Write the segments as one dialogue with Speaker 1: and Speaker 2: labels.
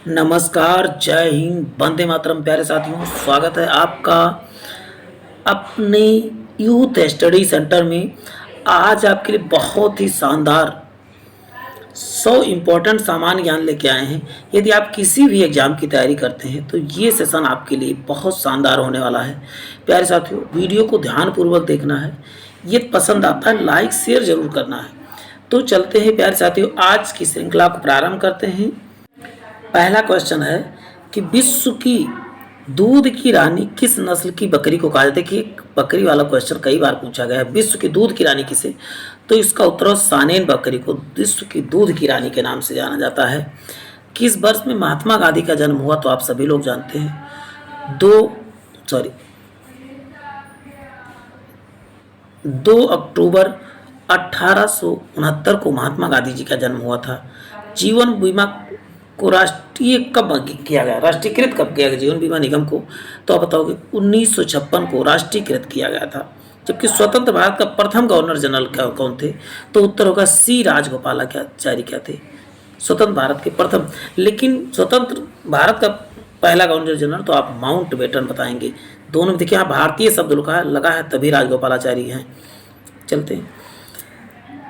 Speaker 1: नमस्कार, जय हिंद, वंदे मातरम। प्यारे साथियों, स्वागत है आपका अपने यूथ स्टडी सेंटर में। आज आपके लिए बहुत ही शानदार 100 इम्पोर्टेंट सामान्य ज्ञान लेके आए हैं। यदि आप किसी भी एग्जाम की तैयारी करते हैं तो ये सेशन आपके लिए बहुत शानदार होने वाला है। प्यारे साथियों, वीडियो को ध्यानपूर्वक देखना है। ये पसंद आता है लाइक शेयर जरूर करना है। तो चलते हैं प्यारे साथियों, आज की श्रृंखला को प्रारंभ करते हैं। पहला क्वेश्चन है कि विश्व की दूध की रानी किस नस्ल की बकरी को कहा जाता है। कि बकरी वाला क्वेश्चन कई बार पूछा गया है। विश्व की दूध की रानी किसे, तो इसका उत्तर सानेन बकरी को विश्व की दूध की रानी के नाम से जाना जाता है। किस वर्ष में महात्मा गांधी का जन्म हुआ, तो आप सभी लोग जानते हैं। 2 अक्टूबर 1869 को महात्मा गांधी जी का जन्म हुआ था। जीवन बीमा को राष्ट्रीय कब किया गया, राष्ट्रीयकृत कब किया गया जीवन बीमा निगम को, तो आप बताओगे 1956 को राष्ट्रीयकृत किया गया था। जबकि स्वतंत्र भारत का प्रथम गवर्नर जनरल कौन थे, तो उत्तर होगा सी राजगोपालाचारी क्या थे, स्वतंत्र भारत के प्रथम। लेकिन स्वतंत्र भारत का पहला गवर्नर जनरल तो आप माउंट बेटन बताएंगे। दोनों में देखिए यहाँ भारतीय शब्द लगा है तभी राजगोपालाचारी हैं। चलते हैं,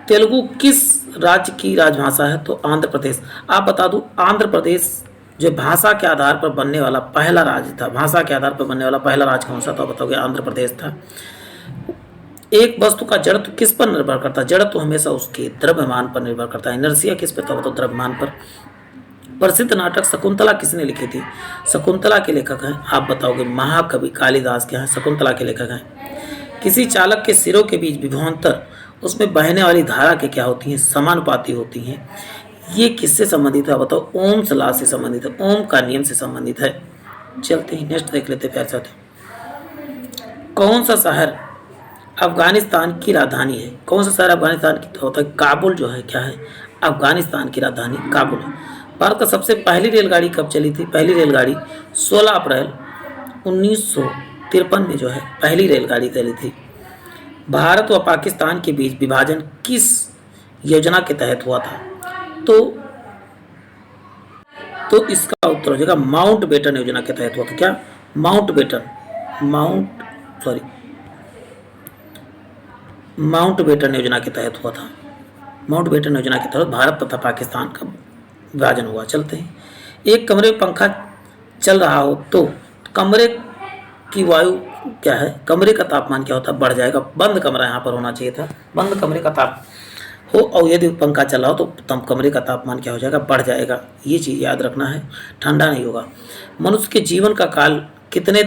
Speaker 1: तेलुगु किस राज्य की राजभाषा है, तो आंध्र प्रदेश। आप बता दूं, आंध्र प्रदेश जो भाषा के आधार पर बनने वाला पहला राज्य था, भाषा के आधार पर बनने वाला पहला राज्य कौन सा, तो आप बताओगे आंध्र प्रदेश था। एक वस्तु का जड़त्व किस पर निर्भर करता है, जड़त्व हमेशा उसके द्रव्यमान पर निर्भर करता है। इनर्शिया किस पे, तो बताओ द्रव्यमान पर। प्रसिद्ध नाटक शकुंतला किसने लिखी थी, शकुंतला के लेखक हैं, आप बताओगे महाकवि कालिदास के हैं, शकुंतला के लेखक हैं। किसी चालक के सिरों के बीच विभवांतर, उसमें बहने वाली धारा के क्या होती हैं, समानुपाती होती हैं। ये किससे संबंधित है, बताओ ओम्स लॉ से संबंधित है, ओम का नियम से संबंधित है। चलते हैं नेक्स्ट देख लेते हैं प्यारे साथियों। कौन सा शहर अफगानिस्तान की राजधानी है, कौन सा शहर अफगानिस्तान की, तो होता है काबुल जो है, क्या है अफगानिस्तान की राजधानी काबुल है। भारत का सबसे पहली रेलगाड़ी कब चली थी, पहली रेलगाड़ी 16 अप्रैल 1953 में जो है पहली रेलगाड़ी चली थी। भारत व पाकिस्तान के बीच विभाजन किस योजना के तहत हुआ था, तो इसका उत्तर हो जाएगा माउंट बेटन योजना के तहत हुआ था। क्या माउंट बेटन योजना के तहत हुआ था। माउंट बेटन योजना के तहत भारत तथा पाकिस्तान का विभाजन हुआ। चलते हैं, एक कमरे में पंखा चल रहा हो तो कमरे की वायु क्या है, कमरे का तापमान क्या होता है, बढ़ जाएगा। बंद कमरा यहाँ पर होना चाहिए था, बंद कमरे का ताप हो, और यदि पंखा चल रहा हो तो कमरे का तापमान क्या हो जाएगा, बढ़ जाएगा। ये चीज़ याद रखना है, ठंडा नहीं होगा। मनुष्य के जीवन का काल कितने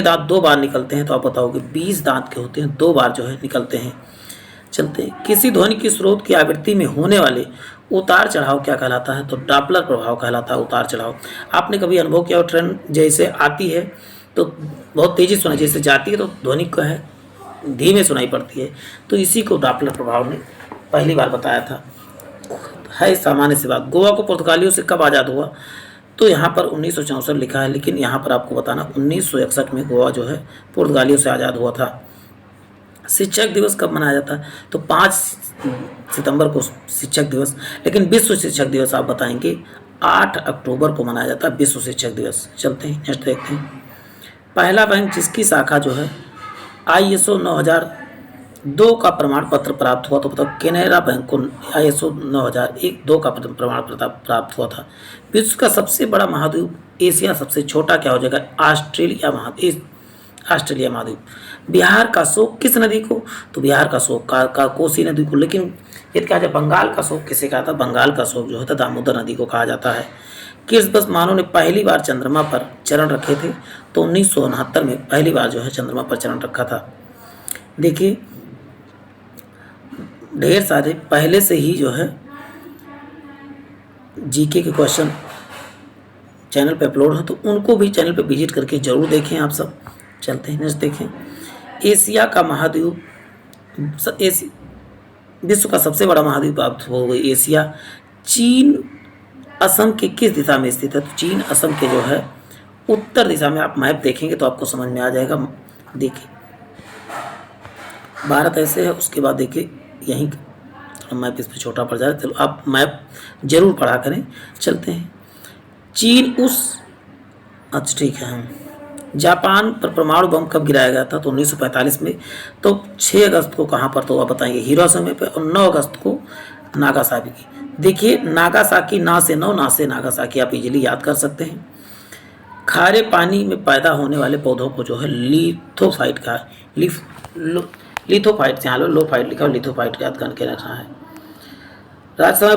Speaker 1: दांत 2 बार निकलते हैं, तो आप बताओगे 20 दांत के होते हैं, 2 बार जो है निकलते हैं। चलते हैं, किसी ध्वनि की स्रोत की आवृत्ति में होने वाले उतार चढ़ाव क्या कहलाता है, तो डॉपलर प्रभाव कहलाता है उतार चढ़ाव। आपने कभी अनुभव किया, ट्रेन जैसे आती है तो बहुत तेजी सुनाई, जैसे जाती है तो ध्वनि का है धीमे सुनाई पड़ती है, तो इसी को डॉपलर प्रभाव ने पहली बार बताया था। है सामान्य सी बात। गोवा को पुर्तगालियों से कब आज़ाद हुआ, तो यहाँ पर 1964 लिखा है, लेकिन यहाँ पर आपको बताना 1961 में गोवा जो है पुर्तगालियों से आज़ाद हुआ था। शिक्षक दिवस कब मनाया जाता है, तो 5 सितंबर को शिक्षक दिवस, लेकिन विश्व शिक्षक दिवस आप बताएंगे 8 अक्टूबर को मनाया जाता है विश्व शिक्षक दिवस। चलते हैं नेक्स्ट देखते हैं। पहला बैंक जिसकी शाखा जो है ISO 9002 का प्रमाण पत्र प्राप्त हुआ, तो बताओ केनरा बैंक को ISO 9001-2 का प्रमाण पत्र प्राप्त हुआ था। विश्व का सबसे बड़ा महाद्वीप एशिया, सबसे छोटा क्या हो जाएगा, ऑस्ट्रेलिया महाद्वीप। बिहार का शोक किस नदी को, तो बिहार का शोक का कोसी नदी को। लेकिन यदि कहा जाए बंगाल का शोक किसे कहा था, बंगाल का शोक जो है दामोदर नदी को कहा जाता है। किस वर्ष मानव ने पहली बार चंद्रमा पर चरण रखे थे, तो 1969 में पहली बार जो है चंद्रमा पर चरण रखा था। देखिए ढेर सारे पहले से ही जो है जीके के क्वेश्चन चैनल पे अपलोड हो, तो उनको भी चैनल पे विजिट करके जरूर देखें आप सब। चलते हैं नेक्स्ट देखें। एशिया का महाद्वीप, विश्व का सबसे बड़ा महाद्वीप आप हो गई एशिया। चीन असम के किस दिशा में स्थित है, तो चीन असम के जो है उत्तर दिशा में। आप मैप देखेंगे तो आपको समझ में आ जाएगा। देखिए भारत ऐसे है, उसके बाद देखिए यहीं मैप इस पर छोटा पड़ जा रहा है, चलो आप मैप जरूर पढ़ा करें। चलते हैं, चीन उस अच्छा ठीक है हम जापान पर परमाणु बम कब गिराया गया था? तो 1945 में। तो 6 अगस्त को कहाँ पर? तो आप बताएंगे हिरोशिमा पे, और 9 अगस्त को नागासाकी। देखिए नागासाकी, ना से 9, ना से नागासाकी आप इजीली याद कर सकते हैं। खारे पानी में पैदा होने वाले पौधों को जो है लिथोफाइट का लिथोफाइट, यहाँ लोफाइट लिखा, लिथोफाइट याद करके रखना है। राज्यसभा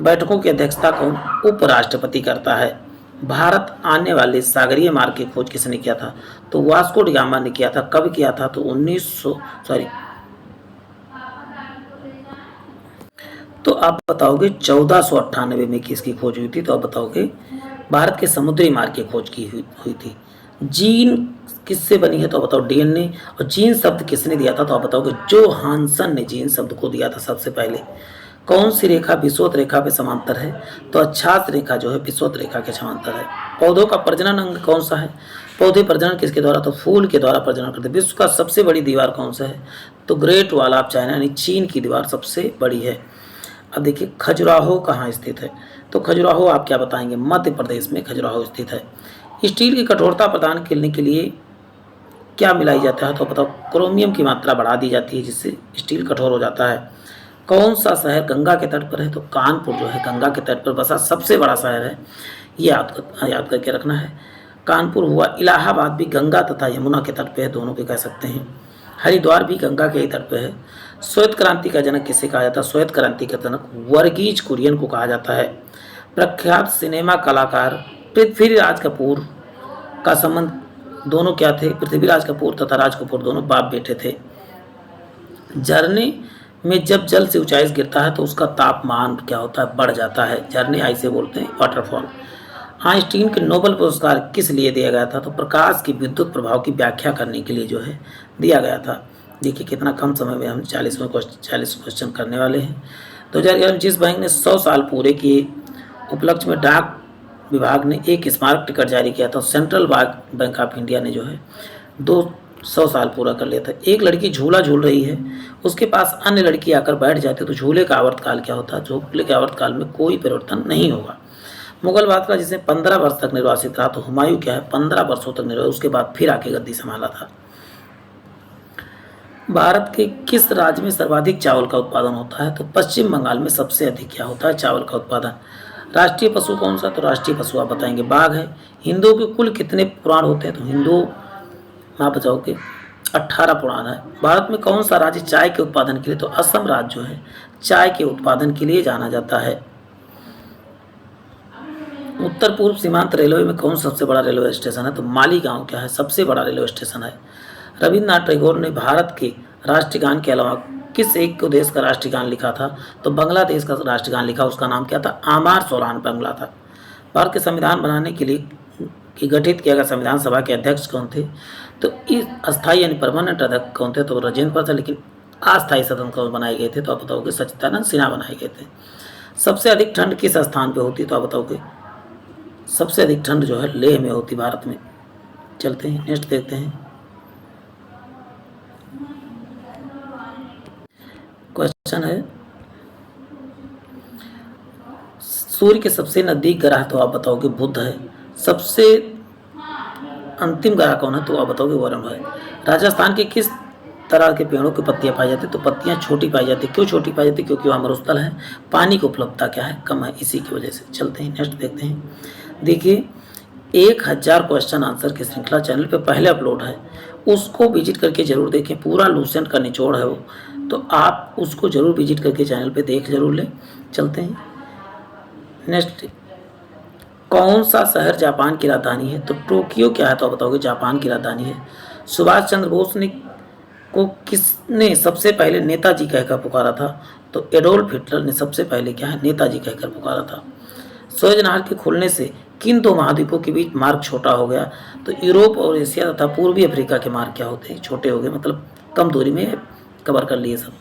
Speaker 1: बैठकों की अध्यक्षता कौन? उपराष्ट्रपति करता है। भारत आने वाले सागरीय मार्ग की खोज किसने किया था? तो वास्को डी गामा ने किया था। कब किया था? तो 1900 सॉरी तो आप बताओगे 1498 में किसकी खोज हुई थी? तो आप बताओगे भारत के समुद्री मार्ग की खोज की हुई थी। जीन किससे बनी है? तो आप बताओ डीएनए। और जीन शब्द किसने दिया था? तो आप बताओगे जोहानसन ने जीन शब्द को दिया था सबसे पहले। कौन सी रेखा विषुवत रेखा पे समांतर है? तो अक्षांश रेखा जो है विषुवत रेखा के समांतर है। पौधों का प्रजनन अंग कौन सा है? पौधे प्रजनन किसके द्वारा? तो फूल के द्वारा प्रजनन करते हैं। विश्व का सबसे बड़ी दीवार कौन सा है? तो ग्रेट वॉल ऑफ चाइना यानी चीन की दीवार सबसे बड़ी है। अब देखिए खजुराहो कहाँ स्थित है? तो खजुराहो आप क्या बताएंगे? मध्य प्रदेश में खजुराहो स्थित है। स्टील की कठोरता प्रदान करने के लिए क्या मिलाई जाता है? तो बताओ क्रोमियम की मात्रा बढ़ा दी जाती है जिससे स्टील कठोर हो जाता है। कौन सा शहर गंगा के तट पर है? तो कानपुर जो है गंगा के तट पर बसा सबसे बड़ा शहर है। ये याद करके रखना है। कानपुर हुआ। इलाहाबाद भी गंगा तथा यमुना के तट पे है, दोनों पे कह सकते हैं। हरिद्वार भी गंगा के ही तट पे है। श्वेत क्रांति का जनक किसे कहा जाता है? श्वेत क्रांति का जनक वर्गीज कुरियन को कहा जाता है। प्रख्यात सिनेमा कलाकार पृथ्वीराज कपूर का संबंध दोनों क्या थे? पृथ्वीराज कपूर तथा राज कपूर दोनों बाप बेटे थे। झरने में जब जल से ऊंचाई से गिरता है तो उसका तापमान क्या होता है? बढ़ जाता है। झरने ऐसे बोलते हैं वाटरफॉल। आइंस्टीन के नोबेल पुरस्कार किस लिए दिया गया था? तो प्रकाश की विद्युत प्रभाव की व्याख्या करने के लिए जो है दिया गया था। देखिए कितना कम समय में हम 40 क्वेश्चन करने वाले हैं। 2011 में जिस बैंक ने 100 साल पूरे किए उपलक्ष्य में डाक विभाग ने एक स्मारक टिकट जारी किया था। सेंट्रल बैंक ऑफ इंडिया ने जो है 200 साल पूरा कर लिया था। एक लड़की झूला झूल रही है, उसके पास अन्य लड़की आकर बैठ जाती है तो झूले का आवर्तकाल क्या होता है? झूले के आवर्तकाल में कोई परिवर्तन नहीं होगा। मुगल बादशाह जिसने 15 वर्ष तक निर्वासित रहा, तो हुमायूं क्या है 15 वर्षों तक निर्वासित, उसके बाद फिर आके गद्दी संभाला था। भारत के किस राज्य में सर्वाधिक चावल का उत्पादन होता है? तो पश्चिम बंगाल में सबसे अधिक क्या होता है? चावल का उत्पादन। राष्ट्रीय पशु कौन सा? तो राष्ट्रीय पशु आप बताएंगे बाघ है। हिंदुओं के कुल कितने पुराण होते हैं? तो हिंदू आप बताओगे 18 पुराण है। भारत में कौन सा राज्य चाय के उत्पादन के लिए? तो असम राज्य जो है चाय के उत्पादन के लिए जाना जाता है। उत्तर पूर्व सीमांत रेलवे में कौन सबसे बड़ा रेलवे स्टेशन है? तो मालीगांव क्या है सबसे बड़ा रेलवे स्टेशन है। रविन्द्रनाथ टैगोर ने भारत के राष्ट्रगान के अलावा किस एक को देश का राष्ट्रगान लिखा था? तो बांग्लादेश का राष्ट्रगान लिखा, उसका नाम क्या था? आमार सोलान बांग्ला था। भारत के संविधान बनाने के लिए गठित किया गया संविधान सभा के अध्यक्ष कौन थे? तो इस अस्थायी यानी परमानेंट अध्यक्ष कौन थे? तो राजेंद्र प्रसाद। लेकिन अस्थायी सदन कौन बनाए गए थे? तो आप बताओगे सच्चिदानंद सिन्हा बनाए गए थे। सबसे अधिक ठंड किस स्थान पे होती? तो आप बताओगे सबसे अधिक ठंड जो है लेह में होती भारत में। चलते हैं नेक्स्ट देखते हैं। क्वेश्चन है सूर्य के सबसे नजदीक ग्रह तो आप बताओगे बुध है। सबसे अंतिम ग्रह कौन है? तो आप बताओगे वरुण है। राजस्थान के किस तरह के पेड़ों की पत्तियां पाई जाती है? तो पत्तियां छोटी पाई जाती है। क्यों छोटी पाई जाती है? क्योंकि वहाँ मरुस्थल है, पानी की उपलब्धता क्या है? कम है, इसी की वजह से। चलते हैं नेक्स्ट देखते हैं। देखिए 1000 क्वेश्चन आंसर की श्रृंखला चैनल पे पहले अपलोड है, उसको विजिट करके जरूर देखें। पूरा लूसेंट का निचोड़ है वो, तो आप उसको जरूर विजिट करके चैनल पे देख जरूर लें। चलते हैं नेक्स्ट। कौन सा शहर जापान की राजधानी है? तो टोक्यो क्या है? तो आप बताओगे जापान की राजधानी है। सुभाष चंद्र बोस ने को किसने सबसे पहले नेताजी कहकर पुकारा था? तो एडोल्फ हिटलर ने सबसे पहले क्या है नेताजी कहकर पुकारा था। सुएज नहर के खुलने से किन दो महाद्वीपों के बीच मार्ग छोटा हो गया? तो यूरोप और एशिया तथा पूर्वी अफ्रीका के मार्ग क्या होते हैं? छोटे हो गए, मतलब कम दूरी में कवर कर लिए सब।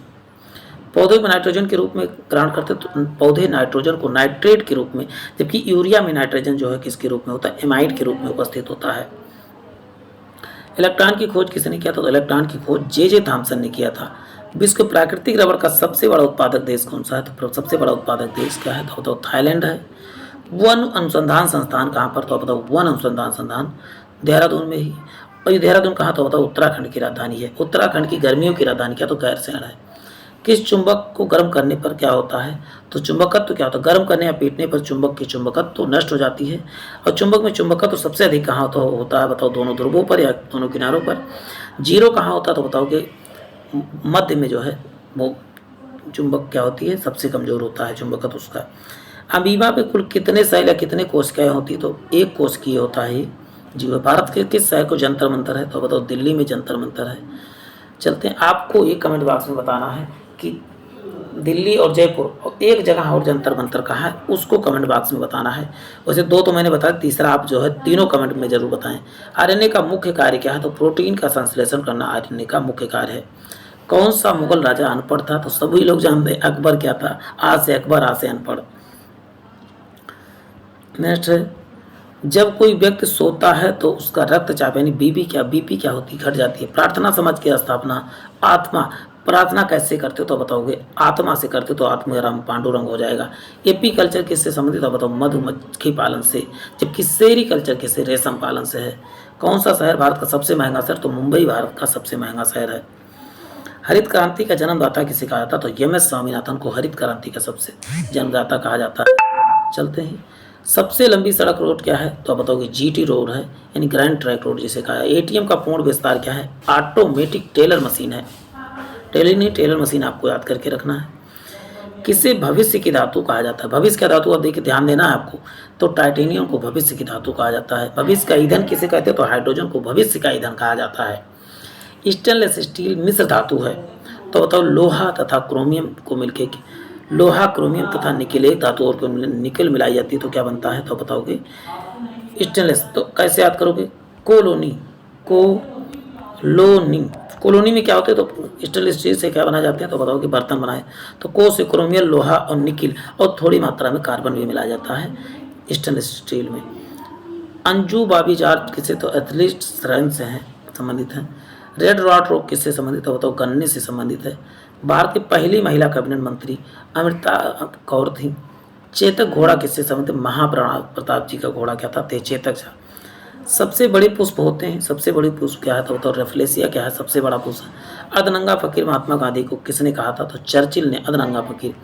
Speaker 1: पौधे में नाइट्रोजन के रूप में ग्रहण करते तो पौधे नाइट्रोजन को नाइट्रेट के रूप में, जबकि यूरिया में नाइट्रोजन जो है किसके रूप में होता है? एमाइड के रूप में उपस्थित होता है। इलेक्ट्रॉन की खोज किसने किया था? तो इलेक्ट्रॉन की खोज जे थॉमसन ने किया था। विश्व के प्राकृतिक रबर का सबसे बड़ा उत्पादक देश कौन सा है? तो सबसे बड़ा उत्पादक देश क्या है? तो थाईलैंड है। वन अनुसंधान संस्थान कहाँ पर, तो बताओ वन अनुसंधान संस्थान देहरादून में ही। और ये देहरादून कहाँ, तो बताओ उत्तराखंड की राजधानी है। उत्तराखंड की गर्मियों की राजधानी क्या, तो गैरसैंण है। किस चुंबक को गर्म करने पर क्या होता है, तो चुंबकत्व क्या होता है, गर्म करने या पीटने पर चुंबक की चुंबकत्व तो नष्ट हो जाती है। और चुंबक में चुंबकत्व सबसे अधिक कहाँ होता है, बताओ दोनों ध्रुवों पर या दोनों किनारों पर। जीरो कहाँ होता है, तो बताओ कि मध्य में जो है वो चुंबक क्या होती है, सबसे कमजोर होता है चुंबकत्व उसका। अमीबा पे कुल कितने सेल या कितने कोशिकाएं होती है, तो एक कोशिकीय होता है जीव। भारत के किस शहर को जंतर मंतर है, तो बताओ दिल्ली में जंतर मंतर है। चलते हैं, आपको एक कमेंट बॉक्स में बताना है कि दिल्ली और जयपुर और एक जगह और जंतर मंतर कहाँ है, उसको कमेंट बॉक्स में बताना है। वैसे दो तो मैंने बताया, तीसरा आप जो है तीनों कमेंट में जरूर बताएं। आरएनए का मुख्य कार्य क्या है, तो प्रोटीन का संश्लेषण करना आरएनए का मुख्य कार्य है। कौन सा मुगल राजा अनपढ़ था, तो सभी लोग जानते हैं अकबर क्या था, आज से अकबर आज से अनपढ़। नेक्स्ट है, जब कोई व्यक्ति सोता है तो उसका रक्तचाप यानी बीपी क्या होती है, घट जाती है। प्रार्थना समाज की स्थापना, आत्मा प्रार्थना कैसे करते हो, तो बताओगे आत्मा से करते हो तो आत्मराम पांडुरंग हो जाएगा। एपी कल्चर किससे संबंधित, तो बताओ मधुमक्खी पालन से। जबकि सेरी कल्चर किससे, रेशम पालन से है। कौन सा शहर भारत का सबसे महंगा शहर, तो मुंबई भारत का सबसे महंगा शहर है। हरित क्रांति का जन्मदाता किसे कहा जाता, तो एम.एस. स्वामीनाथन को हरित क्रांति का सबसे जन्मदाता कहा जाता है। चलते हैं, सबसे लंबी सड़क रोड क्या है, तो आप बताओगे जीटी रोड है, यानी ग्रैंड ट्रैक रोड जिसे कहा है। एटीएम का पूर्ण विस्तार क्या है, ऑटोमेटिक टेलर मशीन है। टेलर मशीन आपको याद करके रखना है। किसे भविष्य की धातु कहा जाता है, भविष्य का धातु अब देखिए ध्यान देना है आपको, तो टाइटेनियम को भविष्य की धातु कहा जाता है। भविष्य का ईंधन किसे कहते हैं, तो हाइड्रोजन को भविष्य का ईंधन कहा जाता है। स्टेनलेस स्टील मिश्र धातु है, तो बताओ लोहा तथा क्रोमियम को मिलके, लोहा क्रोमियम तथा निकेल एक धातु और निकेल मिलाई जाती है तो क्या बनता है, तो बताओगे स्टेनलेस। तो कैसे याद करोगे, कॉलोनी में क्या होते हैं, तो स्टेनलेस स्टील से क्या बनाए जाते हैं, तो बताओगे बर्तन बनाए। तो को से क्रोमियम, लोहा और निकिल और थोड़ी मात्रा में कार्बन भी मिलाया जाता है स्टेनलेस स्टील में। अंजू बाबी जाट किससे, तो एथलीट श्रेण से हैं संबंधित हैं। रेड रॉट रोग किससे संबंधित है, बताओ गन्ने से संबंधित है। भारत की पहली महिला कैबिनेट मंत्री अमृता कौर थी। चेतक घोड़ा किससे संबंधित, महाप्राण प्रताप जी का घोड़ा क्या था, चेतक था। सबसे बड़े पुष्प होते हैं, सबसे बड़ी पुष्प क्या है, तो बताओ रेफ्लेसिया क्या है, सबसे बड़ा पुष्प। अर्धनंगा फकीर महात्मा गांधी को किसने कहा था, तो चर्चिल ने अर्धनंगा फकीर।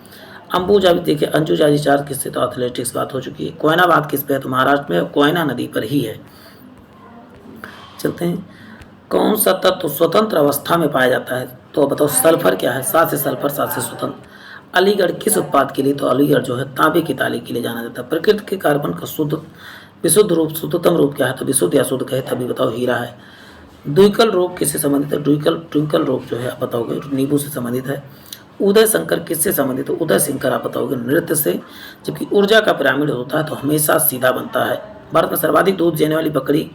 Speaker 1: अंबुजाबी देखिए, अंजू जाजी चार किससे, तो एथलेटिक्स बात हो चुकी है। कोयनाबाद किस पे है, तो महाराष्ट्र में कोयना नदी पर ही है। चलते हैं, कौन सा तत्व स्वतंत्र अवस्था में पाया जाता है, तो बताओ सल्फर क्या है, सात से सल्फर, सात से स्वतंत्र। अलीगढ़ किस उत्पाद के लिए, तो अलीगढ़ जो है तांबे की ताली के लिए जाना जाता है। प्रकृति के कार्बन का विशुद्ध रूप, शुद्धतम रूप क्या है, तो विशुद्ध या शुद्ध कहे तभी बताओ हीरा है। द्विकल रोग किससे संबंधित है, ट्विंकल रोग जो है आप बताओगे नींबू से संबंधित है। उदय शंकर किससे संबंधित है, उदय शंकर आप बताओगे नृत्य से। जबकि ऊर्जा का पिरामिड होता है तो हमेशा सीधा बनता है। भारत में सर्वाधिक दूध देने वाली बकरी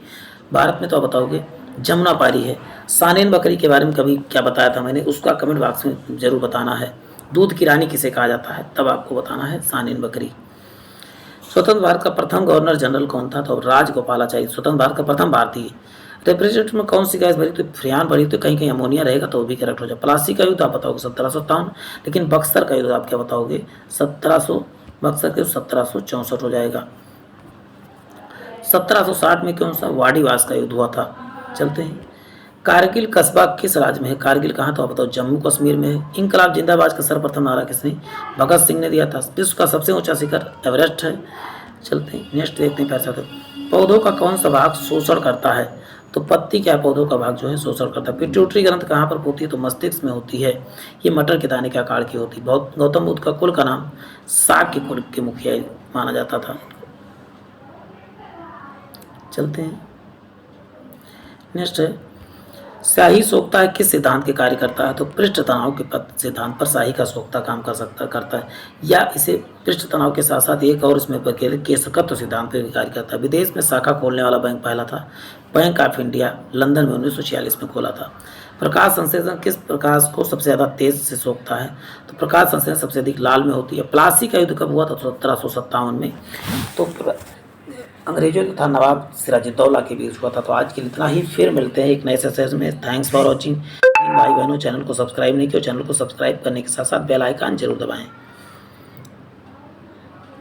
Speaker 1: भारत में, तो आप बताओगे जमुना पारी है। सानेन बकरी के बारे में कभी क्या बताया था मैंने, उसका कमेंट बॉक्स में जरूर बताना है। दूध की रानी किसे कहा जाता है, तब आपको बताना है सानेन बकरी। स्वतंत्र भारत का प्रथम गवर्नर जनरल कौन था, तो राजगोपालाचारी स्वतंत्र भारत का प्रथम भारतीय। रेफ्रिजरेटर में कौन सी गैस भरी, तो फ्रियान भरी, तो कहीं कहीं अमोनिया रहेगा तो वो भी करेक्ट हो जाए। प्लासी का युद्ध आप बताओगे 1757, लेकिन बक्सर का युद्ध आप क्या बताओगे 1700, बक्सर के 1764 हो जाएगा। 1760 में कौन सा वाडीवास का युद्ध हुआ था। चलते हैं, कारगिल कस्बा किस राज्य में है, कारगिल कहाँ, तो आप बताओ जम्मू कश्मीर में है। इंकलाब जिंदाबाद का सर्वप्रथम नारा किसने, भगत सिंह ने दिया था। विश्व का सबसे ऊंचा शिखर एवरेस्ट है। चलते हैं, नेक्स्ट देखते हैं पैसा। पौधों का कौन सा भाग शोषण करता है, तो पत्ती क्या पौधों का भाग जो है शोषण करता है। पिट्यूटरी ग्रंथ कहाँ पर होती है, तो मस्तिष्क में होती है। ये मटर के दाने के आकार की होती है। गौतम बुद्ध का कुल का नाम शाक्य कुल के मुखिया माना जाता था। चलते हैं, नेक्स्ट है, शाही सोखता है किस सिद्धांत के कार्य करता है, तो पृष्ठ तनाव के सिद्धांत पर शाही का सोखता काम करता है, या इसे पृष्ठ तनाव के साथ साथ एक और इसमें केशकत्व सिद्धांत पर भी कार्य करता है। विदेश में शाखा खोलने वाला बैंक पहला था बैंक ऑफ इंडिया, लंदन में 1946 में खोला था। प्रकाश संश्लेषण किस प्रकाश को सबसे ज़्यादा तेज से सोखता है, तो प्रकाश संश्लेषण सबसे अधिक लाल में होती है। प्लासी का युद्ध कब हुआ था, तो 1757 में, तो अंग्रेजों तथा नवाब सिराजुद्दौला के बीच हुआ था। तो आज के लिए इतना ही, फिर मिलते हैं एक नए सेशन में। Thanks for watching. भाई बहनों, चैनल को सब्सक्राइब नहीं किया, चैनल को सब्सक्राइब करने के साथ साथ बेल आइकन जरूर दबाएं।